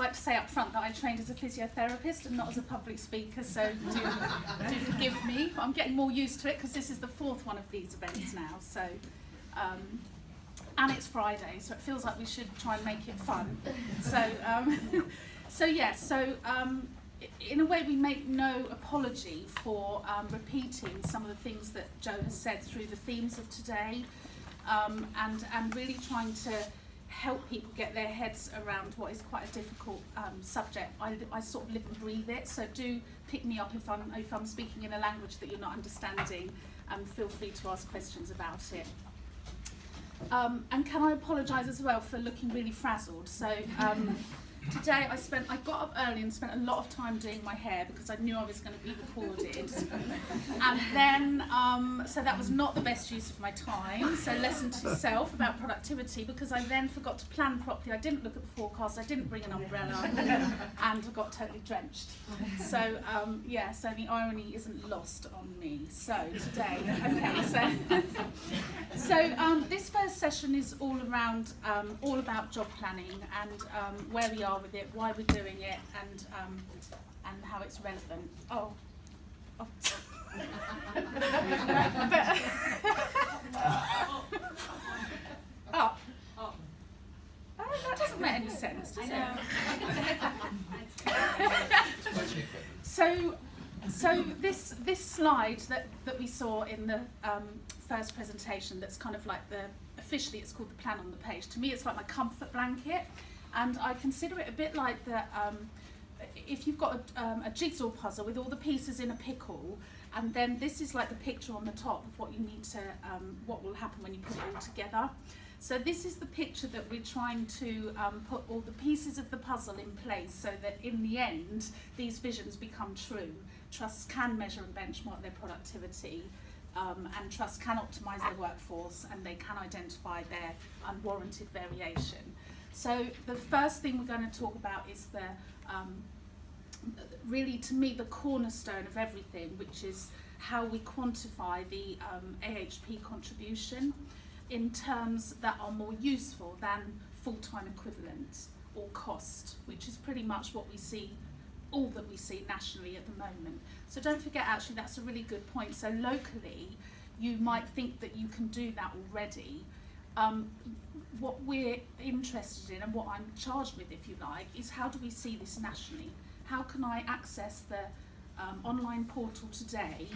like to say up front that I trained as a physiotherapist and not as a public speaker, so do forgive me. I'm getting more used to it because this is the 4th one of these events now. So, and it's Friday, so it feels like we should try and make it fun. So, in a way, we make no apology for repeating some of the things that Jo has said through the themes of today, and really trying to help people get their heads around what is quite a difficult subject. I sort of live and breathe it, so do pick me up if I'm speaking in a language that you're not understanding, and feel free to ask questions about it. And can I apologise as well for looking really frazzled? So today I got up early and spent a lot of time doing my hair because I knew I was going to be recorded. And then, so that was not the best use of my time. So lesson to self about productivity, because I then forgot to plan properly. I didn't look at the forecast, I didn't bring an umbrella, and I got totally drenched. So so the irony isn't lost on me. So today, so this first session is all about job planning and where we are with it, why we're doing it, and how it's relevant. Oh. That doesn't make any sense, does it? So this slide that we saw in the first presentation, that's kind of like officially it's called the plan on the page. To me, it's like my comfort blanket, and I consider it a bit like if you've got a jigsaw puzzle with all the pieces in a pickle, and then this is like the picture on the top of what you need to, what will happen when you put it all together. So this is the picture that we're trying to put all the pieces of the puzzle in place so that in the end, these visions become true. Trusts can measure and benchmark their productivity, and trusts can optimise their workforce, and they can identify their unwarranted variation. So the first thing we're going to talk about is really, to me, the cornerstone of everything, which is how we quantify the AHP contribution in terms that are more useful than full-time equivalent or cost, which is pretty much what we see, all that we see nationally at the moment. So don't forget, actually, that's a really good point. So locally, you might think that you can do that already. What we're interested in, and what I'm charged with, if you like, is how do we see this nationally? How can I access the online portal today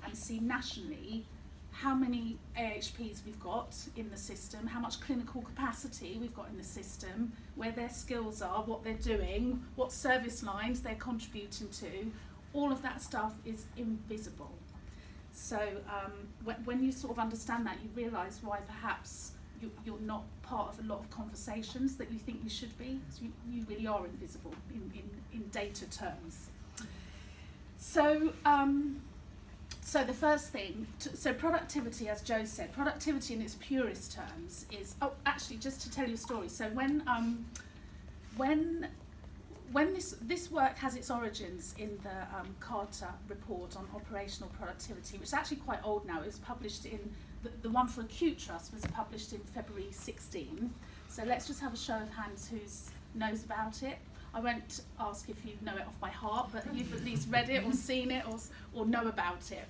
and see nationally how many AHPs we've got in the system, how much clinical capacity we've got in the system, where their skills are, what they're doing, what service lines they're contributing to. All of that stuff is invisible. So when you sort of understand that, you realise why perhaps you're not part of a lot of conversations that you think you should be. So you really are invisible in data terms. So so the first thing, so productivity, as Jo said, productivity in its purest terms is, actually, just to tell you a story. So when this work has its origins in the Carter report on operational productivity, which is actually quite old now. It was published in, the one for acute trust was published in February 16. So let's just have a show of hands who knows about it. I won't ask if you know it off by heart, but you've at least read it or seen it or know about it.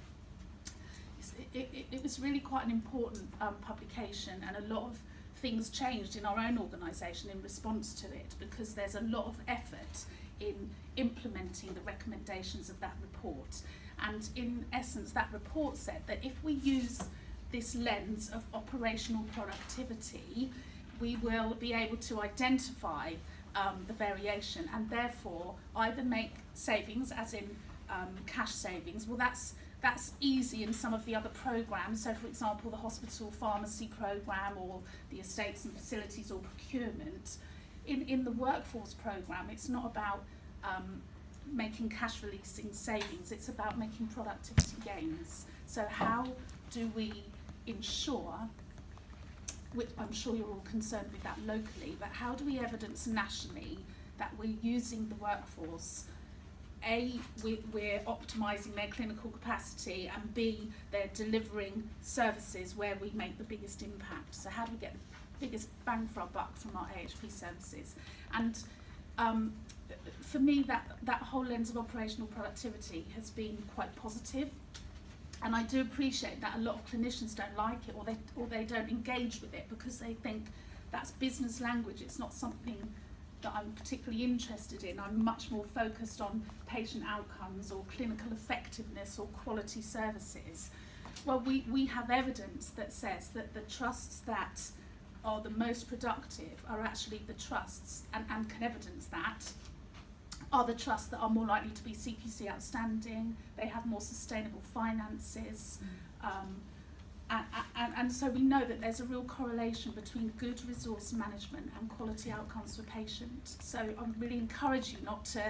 It was really quite an important publication, and a lot of things changed in our own organisation in response to it, because there's a lot of effort in implementing the recommendations of that report. And in essence, that report said that if we use this lens of operational productivity, we will be able to identify the variation, and therefore either make savings, as in cash savings. Well, that's easy in some of the other programmes. So, for example, the hospital pharmacy programme, or the estates and facilities or procurement. In the workforce programme, it's not about making cash releasing savings, it's about making productivity gains. So how do we ensure, which I'm sure you're all concerned with that locally, but how do we evidence nationally that we're using the workforce? A, we're optimising their clinical capacity, and B, they're delivering services where we make the biggest impact. So how do we get the biggest bang for our buck from our AHP services? And for me, that whole lens of operational productivity has been quite positive. And I do appreciate that a lot of clinicians don't like it, or they don't engage with it because they think that's business language. It's not something that I'm particularly interested in. I'm much more focused on patient outcomes or clinical effectiveness or quality services. Well, we have evidence that says that the trusts that are the most productive are actually the trusts, and can evidence that, are the trusts that are more likely to be CQC outstanding, they have more sustainable finances, and so we know that there's a real correlation between good resource management and quality outcomes for patients. So I really encourage you not to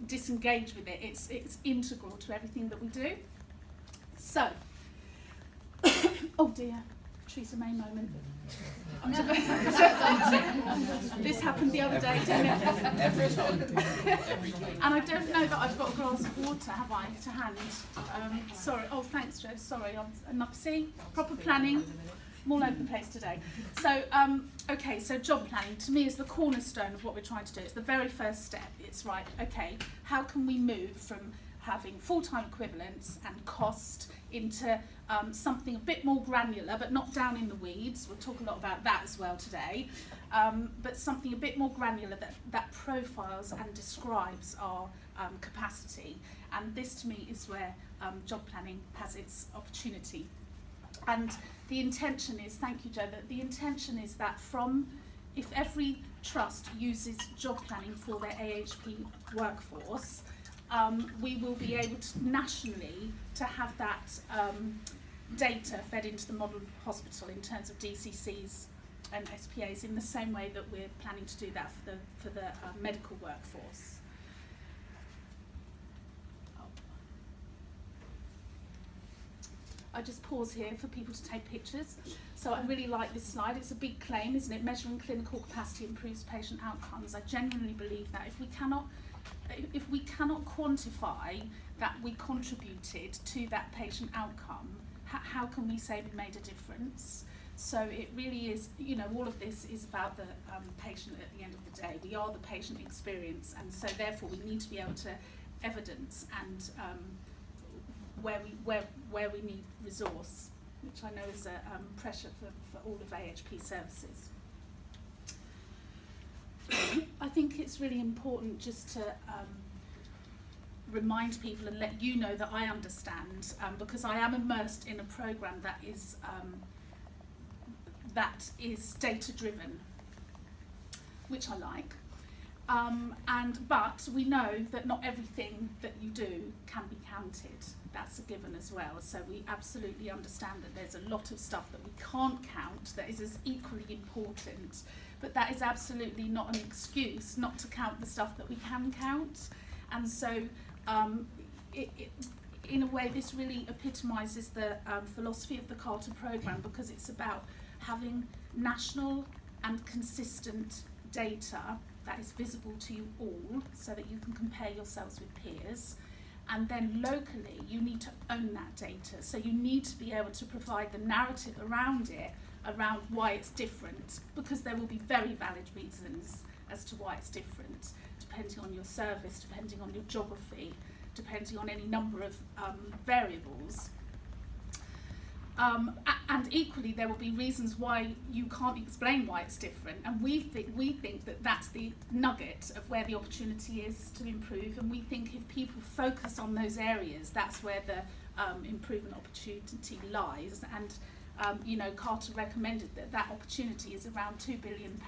disengage with it. It's integral to everything that we do. So, oh dear, Theresa May moment. This happened the other day, didn't it? Every time. And I don't know that I've got a glass of water, have I, to hand? Sorry. Oh, thanks, Jo. Sorry. See, proper planning. I'm all over the place today. So, okay, so job planning to me is the cornerstone of what we're trying to do. It's the very first step. It's right, okay, how can we move from having full-time equivalents and cost into something a bit more granular, but not down in the weeds. We'll talk a lot about that as well today, but something a bit more granular that profiles and describes our capacity. And this to me is where job planning has its opportunity. And the intention is, thank you, Jo, that the intention is that if every trust uses job planning for their AHP workforce, we will be able to nationally to have that data fed into the model hospital in terms of DCCs and SPAs in the same way that we're planning to do that for the medical workforce. I just pause here for people to take pictures. So I really like this slide. It's a big claim, isn't it? Measuring clinical capacity improves patient outcomes. I genuinely believe that if we cannot quantify that we contributed to that patient outcome, how can we say we made a difference? So it really is, all of this is about the patient at the end of the day. We are the patient experience, and so therefore we need to be able to evidence and where we need resource, which I know is a pressure for all of AHP services. I think it's really important just to remind people and let you know that I understand, because I am immersed in a programme that is data driven, which I like. But we know that not everything that you do can be counted. That's a given as well. So we absolutely understand that there's a lot of stuff that we can't count that is as equally important. But that is absolutely not an excuse not to count the stuff that we can count. And so in a way, this really epitomises the philosophy of the Carter programme, because it's about having national and consistent data that is visible to you all so that you can compare yourselves with peers. And then locally, you need to own that data. So you need to be able to provide the narrative around it, around why it's different, because there will be very valid reasons as to why it's different, depending on your service, depending on your geography, depending on any number of variables. And equally, there will be reasons why you can't explain why it's different. And we think that that's the nugget of where the opportunity is to improve. And we think if people focus on those areas, that's where the improvement opportunity lies. And Carter recommended that opportunity is around £2 billion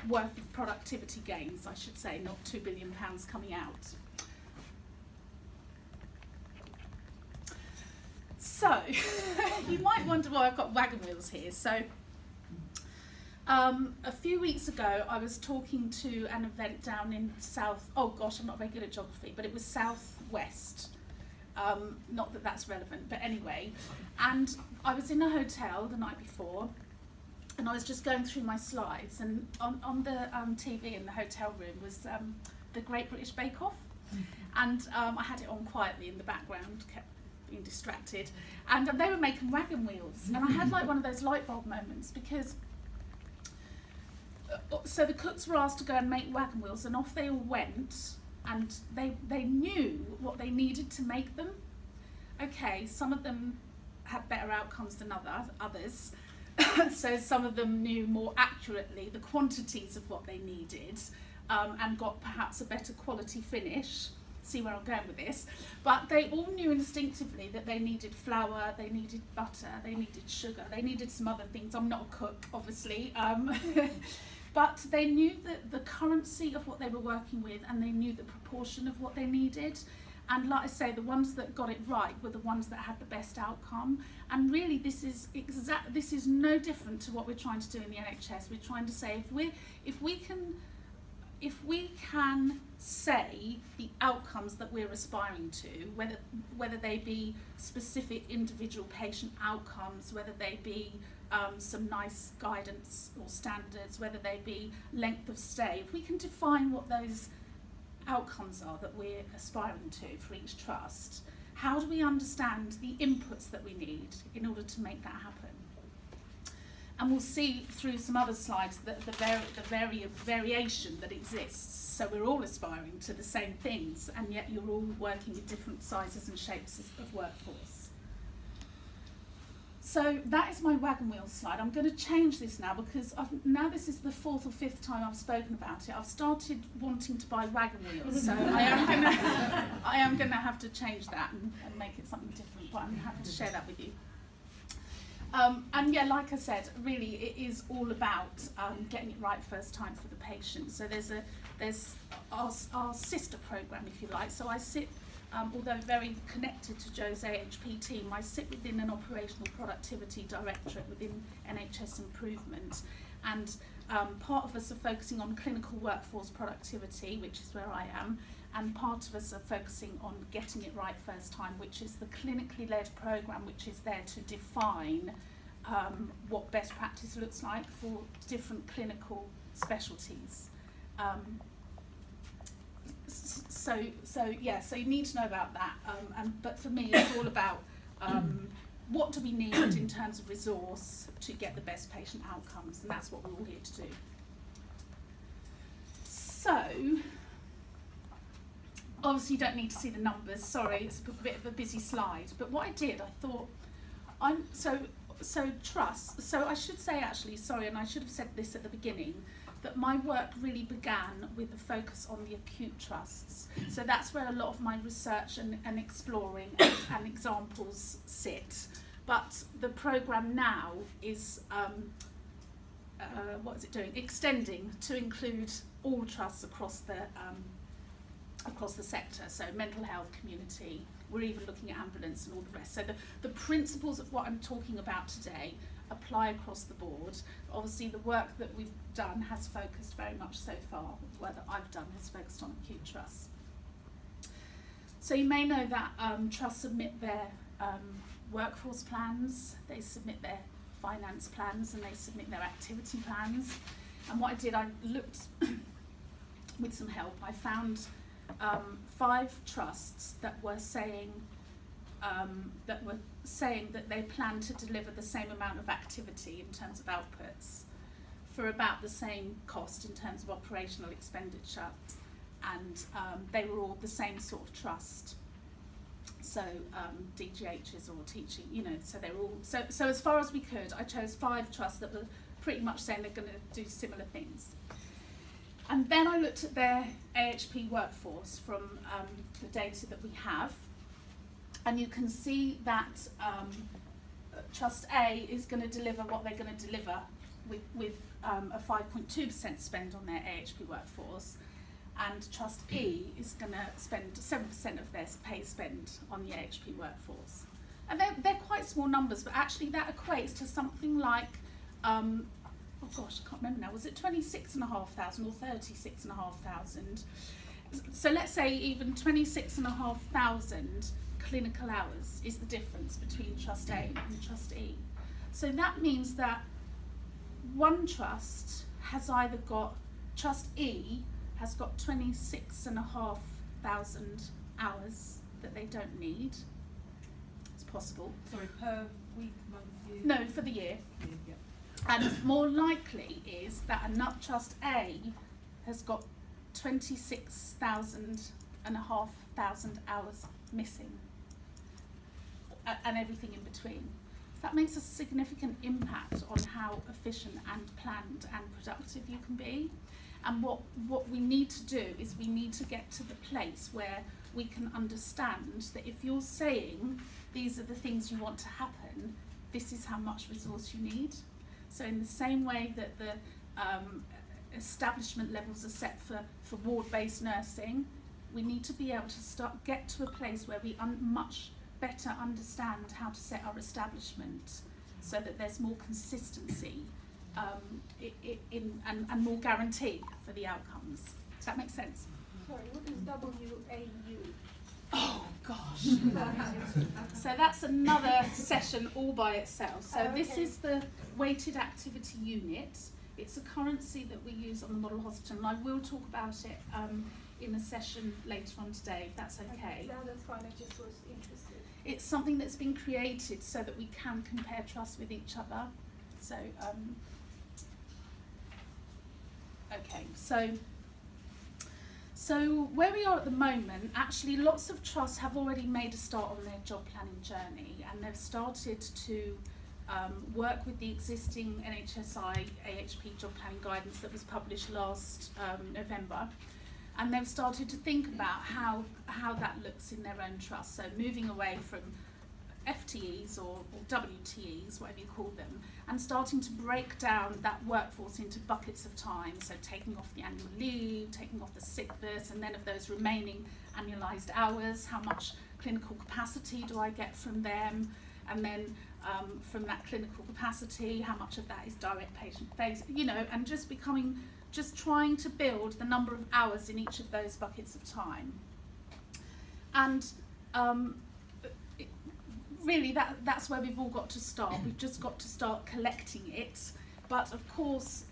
worth of productivity gains, I should say, not £2 billion coming out. So, you might wonder why I've got wagon wheels here. So, a few weeks ago, I was talking to an event down in I'm not very good at geography, but it was southwest. Not that that's relevant, but anyway. And I was in a hotel the night before, and I was just going through my slides, and on the TV in the hotel room was the Great British Bake Off. And I had it on quietly in the background, kept being distracted, and they were making wagon wheels, and I had like one of those light bulb moments, because so the cooks were asked to go and make wagon wheels, and off they all went, and they knew what they needed to make them. Okay, some of them had better outcomes than others. So some of them knew more accurately the quantities of what they needed, and got perhaps a better quality finish. See where I'm going with this? But they all knew instinctively that they needed flour, they needed butter, they needed sugar, they needed some other things. I'm not a cook, obviously, but they knew the currency of what they were working with, and they knew the proportion of what they needed. And like I say, the ones that got it right were the ones that had the best outcome. And really, this is no different to what we're trying to do in the NHS. We're trying to say if we can say the outcomes that we're aspiring to, whether they be specific individual patient outcomes, whether they be some nice guidance or standards, whether they be length of stay, if we can define what those outcomes are that we're aspiring to for each trust, how do we understand the inputs that we need in order to make that happen? And we'll see through some other slides that the variation that exists. So we're all aspiring to the same things, and yet you're all working with different sizes and shapes of workforce. So that is my wagon wheel slide. I'm going to change this now because now this is the 4th or 5th time I've spoken about it. I've started wanting to buy wagon wheels, so I am going to have to change that and make it something different, but I'm happy to share that with you. And yeah, like I said, really it is all about getting it right first time for the patient. So there's our sister program, if you like. So I sit, although very connected to Joe's AHP team, I sit within an operational productivity directorate within NHS Improvement, and part of us are focusing on clinical workforce productivity, which is where I am, and part of us are focusing on getting it right first time, which is the clinically led program, which is there to define what best practice looks like for different clinical specialties. So you need to know about that. But for me, it's all about what do we need in terms of resource to get the best patient outcomes, and that's what we're all here to do. So, obviously you don't need to see the numbers, sorry, it's a bit of a busy slide, but what I did, I thought, so trust, so I should say actually, sorry, and I should have said this at the beginning, that my work really began with a focus on the acute trusts. So that's where a lot of my research and exploring and examples sit. But the programme now is, what is it doing? Extending to include all trusts across the sector, so mental health, community, we're even looking at ambulance and all the rest. So the principles of what I'm talking about today apply across the board. Obviously the work that we've done has focused very much so far, the work that I've done has focused on acute trusts. So you may know that trusts submit their workforce plans, they submit their finance plans, and they submit their activity plans. And what I did, I looked with some help, I found 5 trusts that were saying that they plan to deliver the same amount of activity in terms of outputs for about the same cost in terms of operational expenditure, and they were all the same sort of trust. So DGHs or teaching, so they're all so as far as we could, I chose 5 trusts that were pretty much saying they're going to do similar things. And then I looked at their AHP workforce from the data that we have, and you can see that Trust A is going to deliver what they're going to deliver with a 5.2% spend on their AHP workforce, and Trust E is going to spend 7% of their pay spend on the AHP workforce. And they're quite small numbers, but actually that equates to something like oh gosh, I can't remember now, was it 26,500 or 36,500? So let's say even 26,500 clinical hours is the difference between Trust A and Trust E. So that means that one trust has either got, Trust E has got 26,500 hours that they don't need. It's possible. Sorry, per week, month, year? No, for the year. Yeah. And more likely is that a nut trust A has got 26,500 hours missing, and everything in between. So that makes a significant impact on how efficient and planned and productive you can be. And what we need to do is we need to get to the place where we can understand that if you're saying these are the things you want to happen, this is how much resource you need. So in the same way that the establishment levels are set for ward-based nursing, we need to be able to get to a place where we much better understand how to set our establishment so that there's more consistency and more guarantee for the outcomes. Does that make sense? Sorry, what is WAU? Oh gosh. So that's another session all by itself. So this is the weighted activity unit. It's a currency that we use on the model hospital, and I will talk about it in a session later on today, if that's okay. No, that's fine, I just was interested. It's something that's been created so that we can compare trusts with each other. So, okay, so where we are at the moment, actually lots of trusts have already made a start on their job planning journey, and they've started to work with the existing NHSI AHP job planning guidance that was published last November, and they've started to think about how that looks in their own trust. So moving away from FTEs or WTEs, whatever you call them, and starting to break down that workforce into buckets of time. So taking off the annual leave, taking off the sickness, and then of those remaining annualised hours, how much clinical capacity do I get from them? And then from that clinical capacity, how much of that is direct patient facing, you know, and just trying to build the number of hours in each of those buckets of time. And really that's where we've all got to start. We've just got to start collecting it. But of course,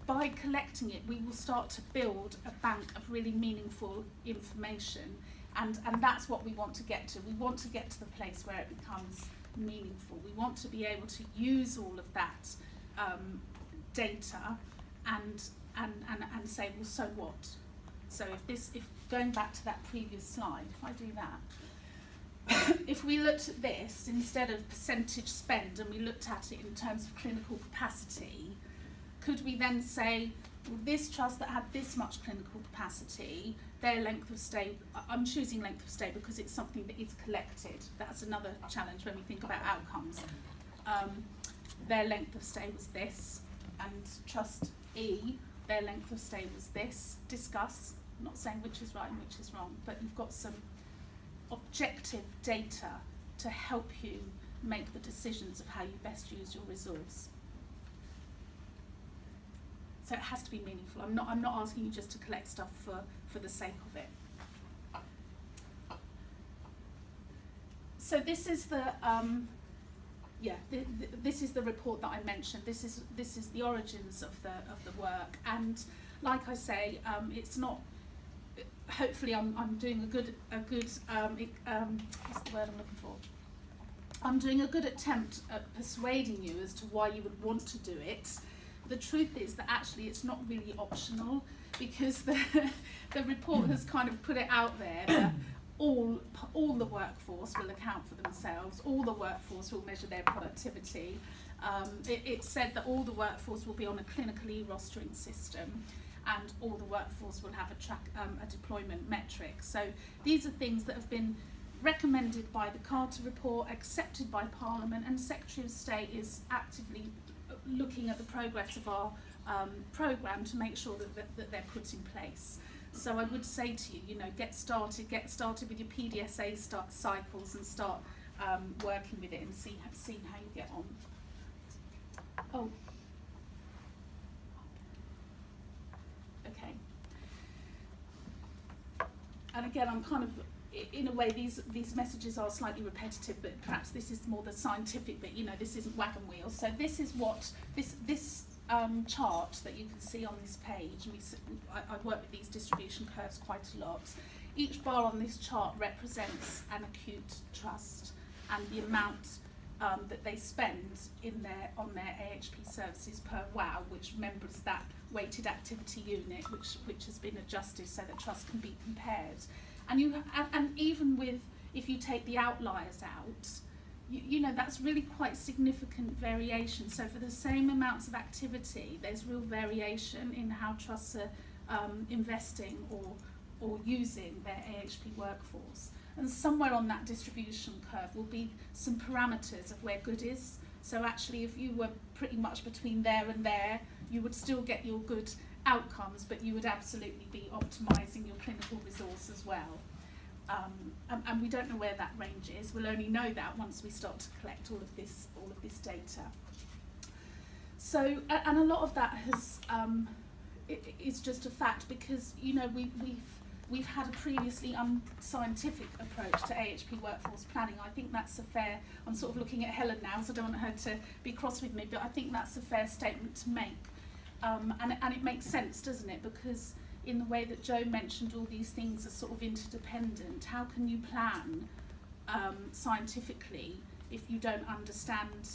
by collecting it, we will start to build a bank of really meaningful information. And that's what we want to get to. We want to get to the place where it becomes meaningful. We want to be able to use all of that data and say, well, so what? So if going back to that previous slide, if I do that, if we looked at this instead of percentage spend and we looked at it in terms of clinical capacity, could we then say, well, this trust that had this much clinical capacity, their length of stay, I'm choosing length of stay because it's something that is collected. That's another challenge when we think about outcomes. Their length of stay was this, and trust E, their length of stay was this. Discuss, I'm not saying which is right and which is wrong, but you've got some objective data to help you make the decisions of how you best use your resource. So it has to be meaningful. I'm not asking you just to collect stuff for the sake of it. So this is the this is the report that I mentioned. This is the origins of the work, and like I say, it's not. Hopefully, I'm doing a good what's the word I'm looking for? I'm doing a good attempt at persuading you as to why you would want to do it. The truth is that actually it's not really optional, because the report has kind of put it out there that all the workforce will account for themselves, all the workforce will measure their productivity. It said that all the workforce will be on a clinical e-rostering system, and all the workforce will have a deployment metric. So these are things that have been recommended by the Carter report, accepted by Parliament, and the Secretary of State is actively looking at the progress of our programme to make sure that they're put in place. So I would say to you, get started with your PDSA cycles and start working with it and see how you get on. Oh. Okay. And again, I'm kind of, in a way, these messages are slightly repetitive, but perhaps this is more the scientific bit. This isn't wagon wheels. So this is what this chart that you can see on this page. I work with these distribution curves quite a lot. Each bar on this chart represents an acute trust, and the amount that they spend on their AHP services per WOW, which remembers that weighted activity unit, which has been adjusted so that trust can be compared. And even with, if you take the outliers out, you know, that's really quite significant variation. So for the same amounts of activity, there's real variation in how trusts are investing or using their AHP workforce. And somewhere on that distribution curve will be some parameters of where good is. So actually, if you were pretty much between there and there, you would still get your good outcomes, but you would absolutely be optimising your clinical resource as well. And we don't know where that range is. We'll only know that once we start to collect all of this data. So, and a lot of that has is just a fact, because, you know, we've had a previously unscientific approach to AHP workforce planning. I think that's a fair, I'm sort of looking at Helen now, so I don't want her to be cross with me, but I think that's a fair statement to make. And it makes sense, doesn't it? Because in the way that Jo mentioned, all these things are sort of interdependent. How can you plan scientifically if you don't understand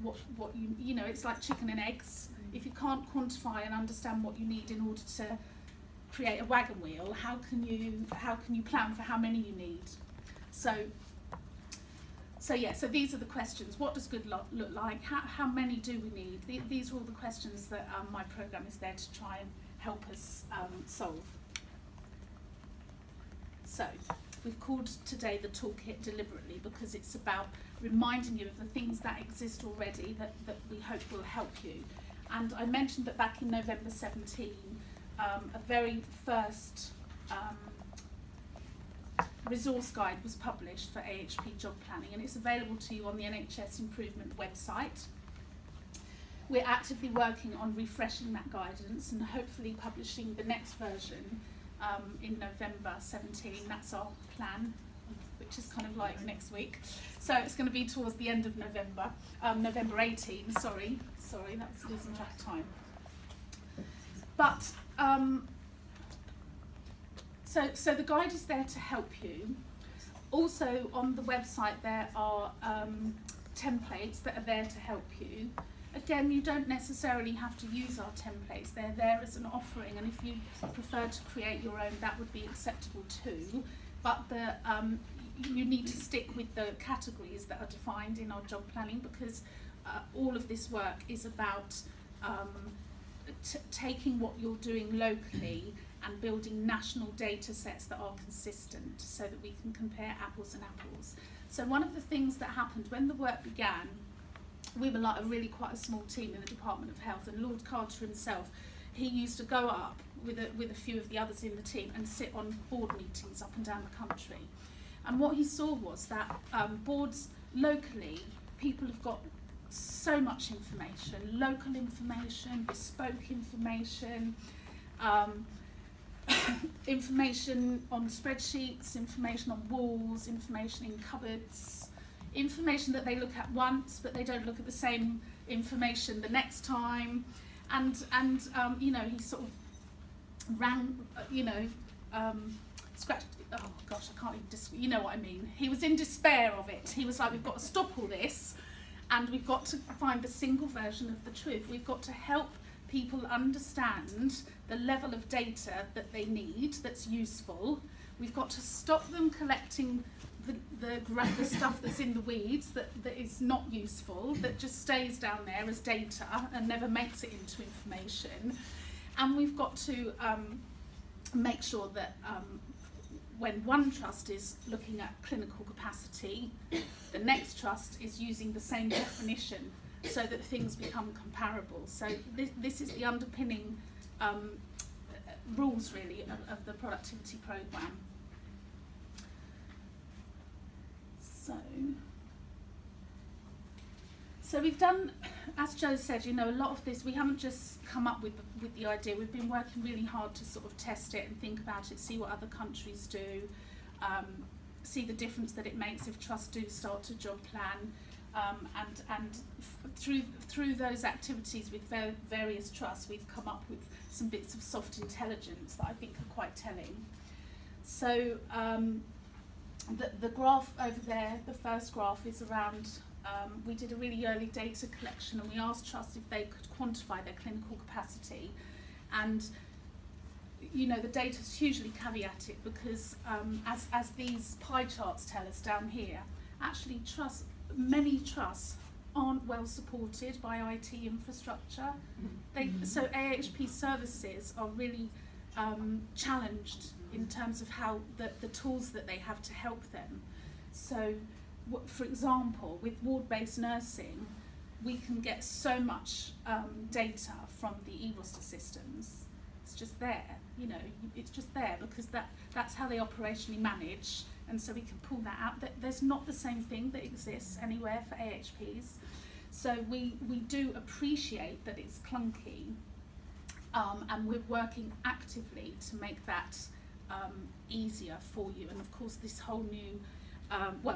what you know, it's like chicken and eggs. If you can't quantify and understand what you need in order to create a wagon wheel, how can you plan for how many you need? So these are the questions. What does good look like? How many do we need? These are all the questions that my programme is there to try and help us solve. So we've called today the toolkit deliberately because it's about reminding you of the things that exist already that we hope will help you. And I mentioned that back in November 17, a very first resource guide was published for AHP job planning, and it's available to you on the NHS Improvement website. We're actively working on refreshing that guidance and hopefully publishing the next version in November 17. That's our plan, which is kind of like next week. So it's going to be towards the end of November, November 18, sorry, that's losing track of time. But, so the guide is there to help you. Also on the website there are templates that are there to help you. Again, you don't necessarily have to use our templates, they're there as an offering, and if you prefer to create your own, that would be acceptable too. But you need to stick with the categories that are defined in our job planning, because all of this work is about taking what you're doing locally and building national data sets that are consistent so that we can compare apples and apples. So one of the things that happened when the work began, we were like quite a small team in the Department of Health, and Lord Carter himself, he used to go up with a few of the others in the team and sit on board meetings up and down the country. And what he saw was that boards locally, people have got so much information, local information, bespoke information, information on spreadsheets, information on walls, information in cupboards, information that they look at once but they don't look at the same information the next time, and you know, he sort of scratched, oh gosh, I can't even you know what I mean. He was in despair of it. He was like, we've got to stop all this and we've got to find the single version of the truth. We've got to help people understand the level of data that they need that's useful. We've got to stop them collecting the stuff that's in the weeds that is not useful, that just stays down there as data and never makes it into information. And we've got to make sure that when one trust is looking at clinical capacity, the next trust is using the same definition so that things become comparable. So this is the underpinning rules really of the productivity programme. So we've done, as Jo said, you know, a lot of this, we haven't just come up with the idea. We've been working really hard to sort of test it and think about it, see what other countries do, see the difference that it makes if trusts do start to job plan, and through those activities with various trusts, we've come up with some bits of soft intelligence that I think are quite telling. So the graph over there, the first graph, is around we did a really early data collection, and we asked trusts if they could quantify their clinical capacity. And you know, the data's hugely caveated because as these pie charts tell us down here, actually many trusts aren't well supported by IT infrastructure. So AHP services are really challenged in terms of how the tools that they have to help them. So for example, with ward-based nursing, we can get so much data from the e-roster systems. It's just there, you know, it's just there because that's how they operationally manage, and so we can pull that out. There's not the same thing that exists anywhere for AHPs. So we do appreciate that it's clunky, and we're working actively to make that easier for you. And of course this whole new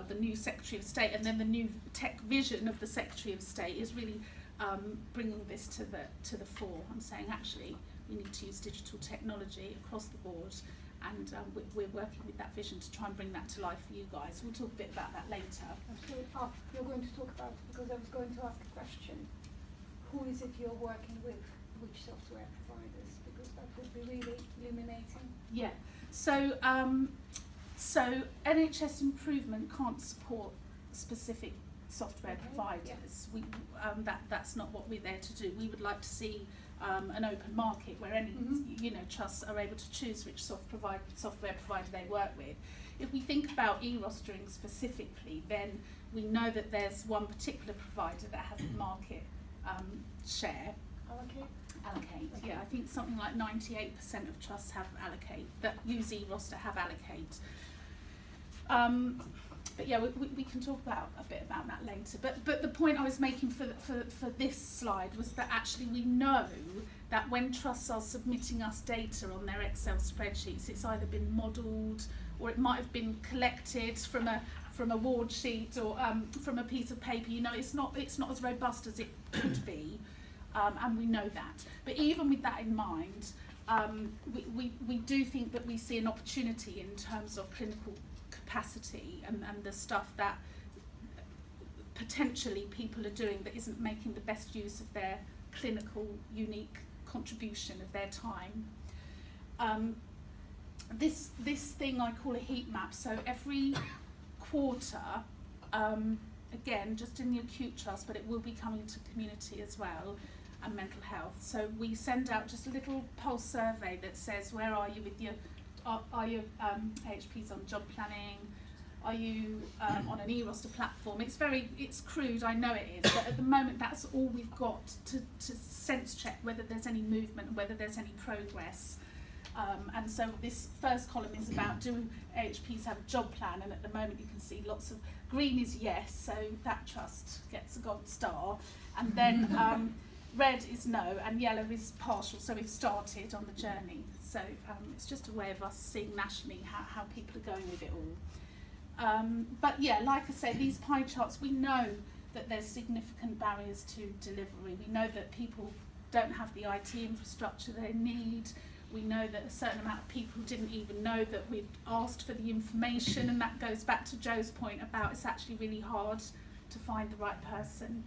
the new Secretary of State and then the new tech vision of the Secretary of State is really bringing this to the fore and saying actually we need to use digital technology across the board, and we're working with that vision to try and bring that to life for you guys. We'll talk a bit about that later. Absolutely. You're going to talk about, because I was going to ask a question, who is it you're working with, which software providers, because that would be really illuminating. Yeah, so NHS Improvement can't support specific software providers. Yeah. We that's not what we're there to do. We would like to see an open market where any you know, trusts are able to choose which software provider they work with. If we think about e-rostering specifically, then we know that there's one particular provider that has a market share. Allocate, Okay. yeah, I think something like 98% of trusts have Allocate, that use e-roster have Allocate. But yeah, we can talk a bit about that later. But the point I was making for this slide was that actually we know that when trusts are submitting us data on their Excel spreadsheets, it's either been modelled or it might have been collected from a ward sheet or from a piece of paper. You know, it's not as robust as it could be, and we know that. But even with that in mind, we do think that we see an opportunity in terms of clinical capacity and the stuff that potentially people are doing that isn't making the best use of their clinical unique contribution of their time. This thing I call a heat map. So every quarter, again just in the acute trust, but it will be coming to community as well, and mental health. So we send out just a little pulse survey that says where are you with your are your AHPs on job planning? Are you on an e-roster platform? It's crude, I know it is, but at the moment that's all we've got to sense check whether there's any movement, whether there's any progress. And so this first column is about, do AHPs have a job plan? And at the moment you can see lots of green is yes, so that trust gets a gold star. And then red is no, and yellow is partial, so we've started on the journey. So it's just a way of us seeing nationally how people are going with it all. But yeah, like I say, these pie charts, we know that there's significant barriers to delivery. We know that people don't have the IT infrastructure they need. We know that a certain amount of people didn't even know that we'd asked for the information, and that goes back to Joe's point about it's actually really hard to find the right person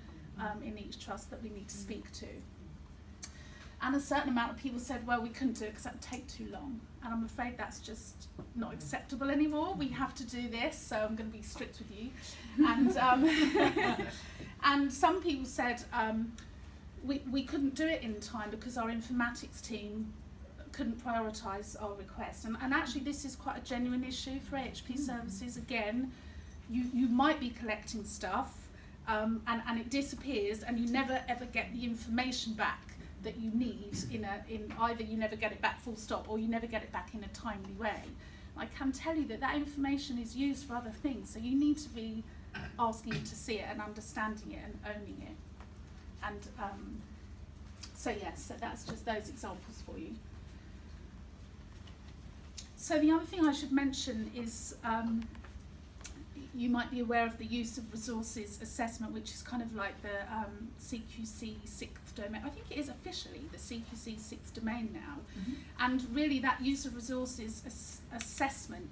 in each trust that we need to speak to. And a certain amount of people said, well, we couldn't do it because that would take too long. And I'm afraid that's just not acceptable anymore. We have to do this, so I'm going to be strict with you. And and some people said we couldn't do it in time because our informatics team couldn't prioritise our request. And actually this is quite a genuine issue for AHP services. Again, you might be collecting stuff and it disappears and you never ever get the information back that you need in either you never get it back full stop or you never get it back in a timely way. I can tell you that information is used for other things, so you need to be asking to see it and understanding it and owning it. And so yes, so that's just those examples for you. So the other thing I should mention is you might be aware of the use of resources assessment, which is kind of like the CQC 6th domain. I think it is officially the CQC 6th domain now. And really that use of resources assessment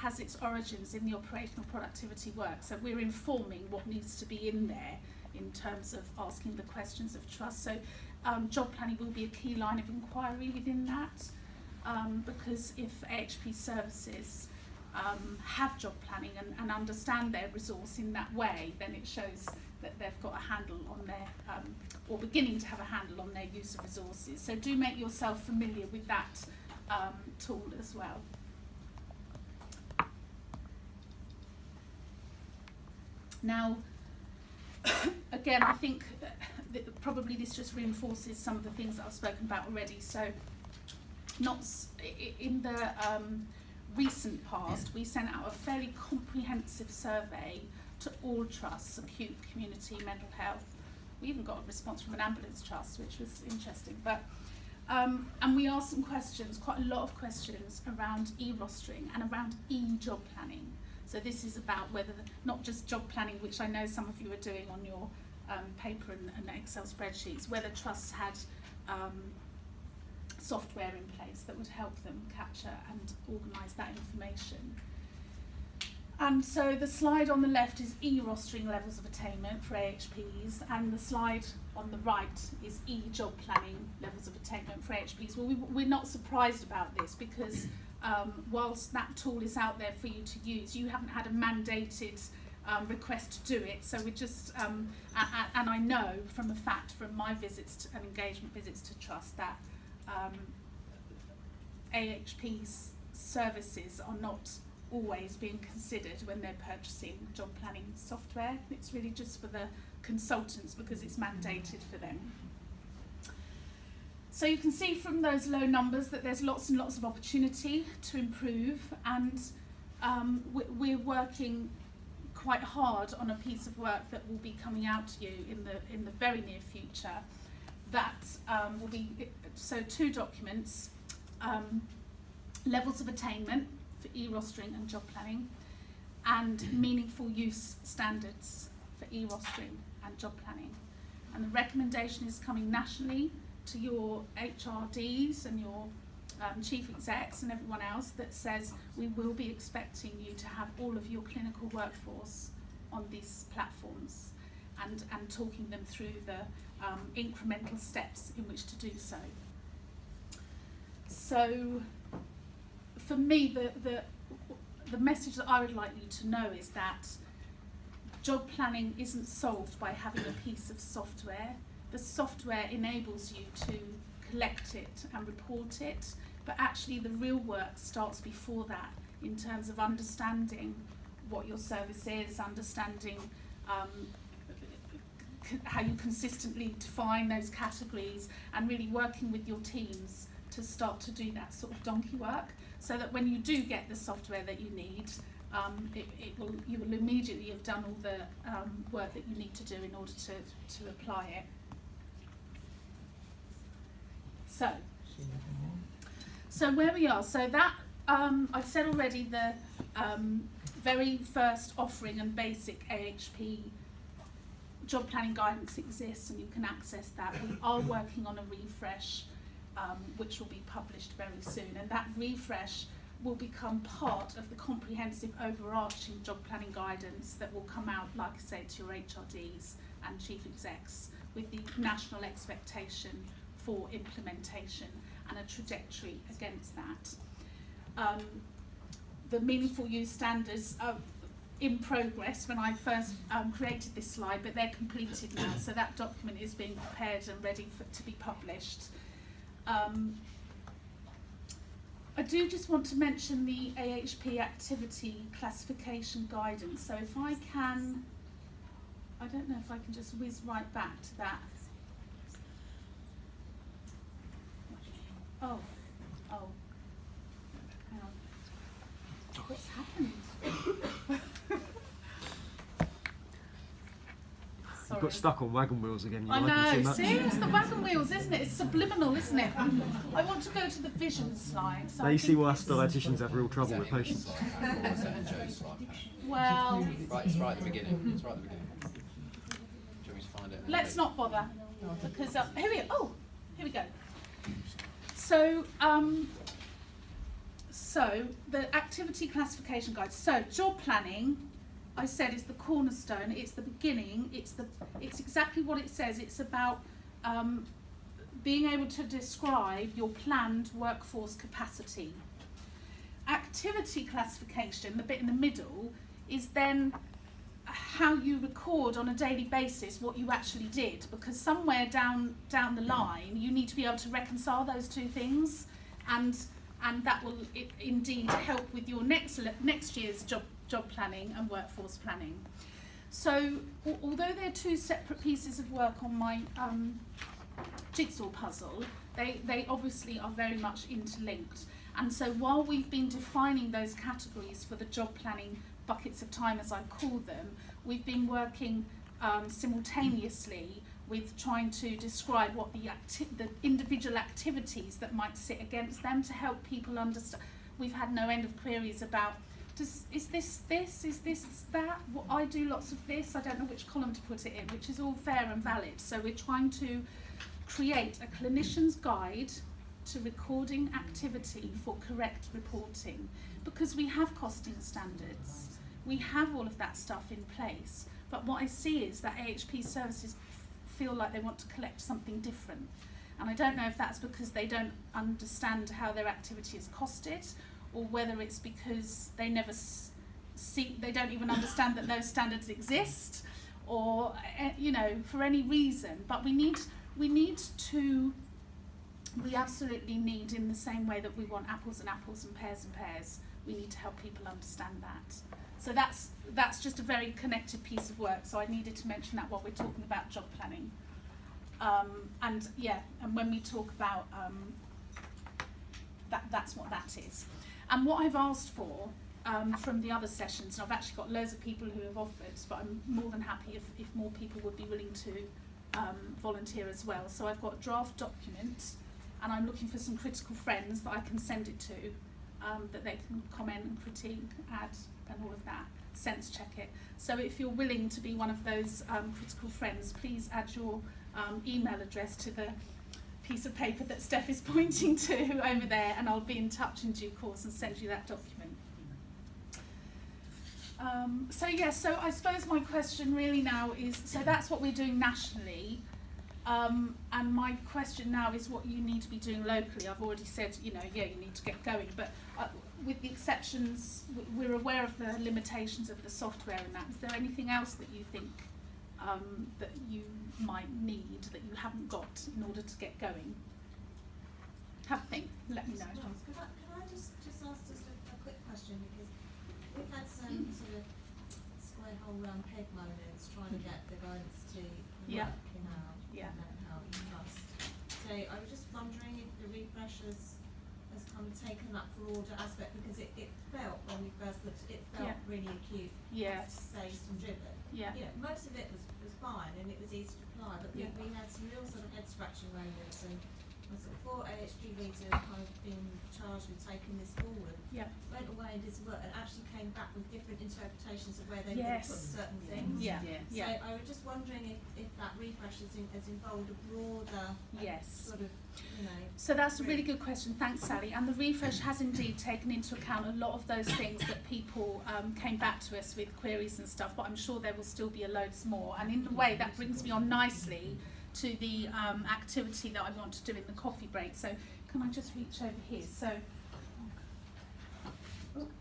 has its origins in the operational productivity work. So we're informing what needs to be in there in terms of asking the questions of trust. So job planning will be a key line of inquiry within that, because if AHP services have job planning and understand their resource in that way, then it shows that they've got a handle on their, or beginning to have a handle on their use of resources. So do make yourself familiar with that tool as well. Now, again, I think probably this just reinforces some of the things that I've spoken about already. So, in the recent past, we sent out a fairly comprehensive survey to all trusts, acute, community, mental health. We even got a response from an ambulance trust, which was interesting. But and we asked some questions, quite a lot of questions around e-rostering and around e-job planning. So this is about whether, not just job planning, which I know some of you are doing on your paper and Excel spreadsheets, whether trusts had software in place that would help them capture and organise that information. And so the slide on the left is e-rostering levels of attainment for AHPs, and the slide on the right is e-job planning levels of attainment for AHPs. Well, we're not surprised about this because whilst that tool is out there for you to use, you haven't had a mandated request to do it. So we just, and I know from a fact from my visits and engagement visits to trust that AHP's services are not always being considered when they're purchasing job planning software. It's really just for the consultants because it's mandated for them. So you can see from those low numbers that there's lots and lots of opportunity to improve, and we're working quite hard on a piece of work that will be coming out to you in the very near future. That will be, so 2 documents, levels of attainment for e-rostering and job planning, and meaningful use standards for e-rostering and job planning. And the recommendation is coming nationally to your HRDs and your chief execs and everyone else that says we will be expecting you to have all of your clinical workforce on these platforms and talking them through the incremental steps in which to do so. So for me, the message that I would like you to know is that job planning isn't solved by having a piece of software. The software enables you to collect it and report it, but actually the real work starts before that in terms of understanding what your service is, understanding how you consistently define those categories, and really working with your teams to start to do that sort of donkey work, so that when you do get the software that you need, you will immediately have done all the work that you need to do in order to apply it. So where we are, so that I've said already the very first offering and basic AHP job planning guidance exists and you can access that. We are working on a refresh which will be published very soon, and that refresh will become part of the comprehensive overarching job planning guidance that will come out, like I say, to your HRDs and chief execs with the national expectation for implementation and a trajectory against that. The meaningful use standards are in progress when I first created this slide, but they're completed now, so that document is being prepared and ready to be published. I do just want to mention the AHP activity classification guidance. So if I can, I don't know if I can just whiz right back to that. Oh, hang on. What's happened? You got stuck on wagon wheels again. You I like know, see, it's the wagon wheels, isn't it? It's subliminal, isn't it? I want to go to the vision slide. So Now you see why us dietitians have real trouble with patients. Well, Right, it's right at the beginning. It's right at the beginning. Do you want me to find it? let's not bother, because here we go. So So the activity classification guide. So job planning, I said, is the cornerstone. It's the beginning. It's exactly what it says. It's about being able to describe your planned workforce capacity. Activity classification, the bit in the middle, is then how you record on a daily basis what you actually did, because somewhere down the line you need to be able to reconcile those two things, and that will indeed help with your next year's job planning and workforce planning. So although they're two separate pieces of work on my jigsaw puzzle, they obviously are very much interlinked. And so while we've been defining those categories for the job planning buckets of time, as I call them, we've been working simultaneously with trying to describe what the individual activities that might sit against them, to help people understand. We've had no end of queries about, is this, is this that? Well, I do lots of this, I don't know which column to put it in, which is all fair and valid. So we're trying to create a clinician's guide to recording activity for correct reporting, because we have costing standards, we have all of that stuff in place, but what I see is that AHP services feel like they want to collect something different, and I don't know if that's because they don't understand how their activity is costed, or whether it's because they never they don't even understand that those standards exist, or for any reason. But we absolutely need, in the same way that we want apples and apples and pears, we need to help people understand that. So that's just a very connected piece of work, so I needed to mention that while we're talking about job planning. And when we talk about that's what that is. And what I've asked for from the other sessions, and I've actually got loads of people who have offered, but I'm more than happy if more people would be willing to volunteer as well. So I've got a draft document, and I'm looking for some critical friends that I can send it to, that they can comment and critique, add, and all of that, sense check it. So if you're willing to be one of those critical friends, please add your email address to the piece of paper that Steph is pointing to over there, and I'll be in touch in due course and send you that document. So I suppose my question really now is, so that's what we're doing nationally. And my question now is what you need to be doing locally. I've already said, you need to get going, but with the exceptions, we're aware of the limitations of the software and that. Is there anything else that you think that you might need that you haven't got in order to get going? Have a think, let me know. Can I just ask a quick question, because we've had some sort of square hole round peg moments trying to get the guidance to work in our mental health trust. So I was just wondering if the refresh has kind of taken that broader aspect, because it felt, when we first looked at it, felt really acute, based and driven. Most of it was fine and it was easy to apply, but we had some real sort of head scratching moments, and I sort of thought AHP leader kind of been charged with taking this forward, went away and did some work and actually came back with different interpretations of where they could put certain things. So I was just wondering if that refresh has involved a broader sort of, So that's a really good question, thanks Sally. And the refresh has indeed taken into account a lot of those things that people came back to us with queries and stuff, but I'm sure there will still be a loads more. And in a way that brings me on nicely to the activity that I want to do in the coffee break. So can I just reach over here? So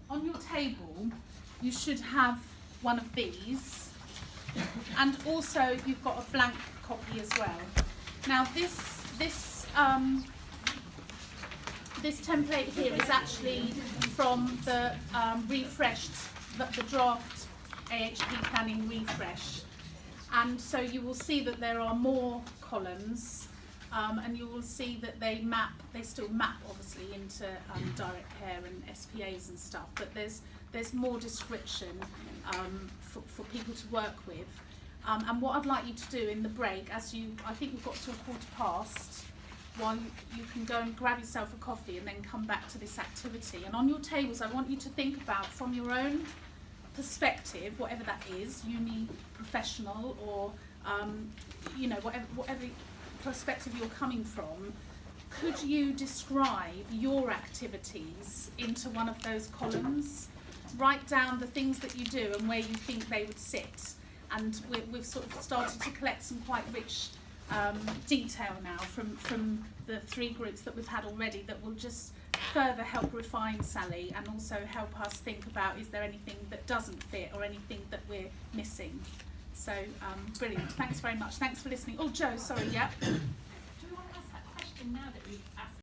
on your table you should have one of these, and also you've got a blank copy as well. Now this template here is actually from the refreshed, the draft AHP planning refresh. And so you will see that there are more columns, and you will see that they still map obviously into direct care and SPAs and stuff, but there's more description for people to work with. And what I'd like you to do in the break, I think we've got to 1:15, while you can go and grab yourself a coffee and then come back to this activity. And on your tables, I want you to think about, from your own perspective, whatever that is, uni, professional, or whatever perspective you're coming from, could you describe your activities into one of those columns? Write down the things that you do and where you think they would sit. And we've sort of started to collect some quite rich detail now from the 3 groups that we've had already that will just further help refine Sally and also help us think about, is there anything that doesn't fit or anything that we're missing? So brilliant, thanks very much, thanks for listening. Oh, Jo, sorry, yeah? Do we want to ask that question now that we've asked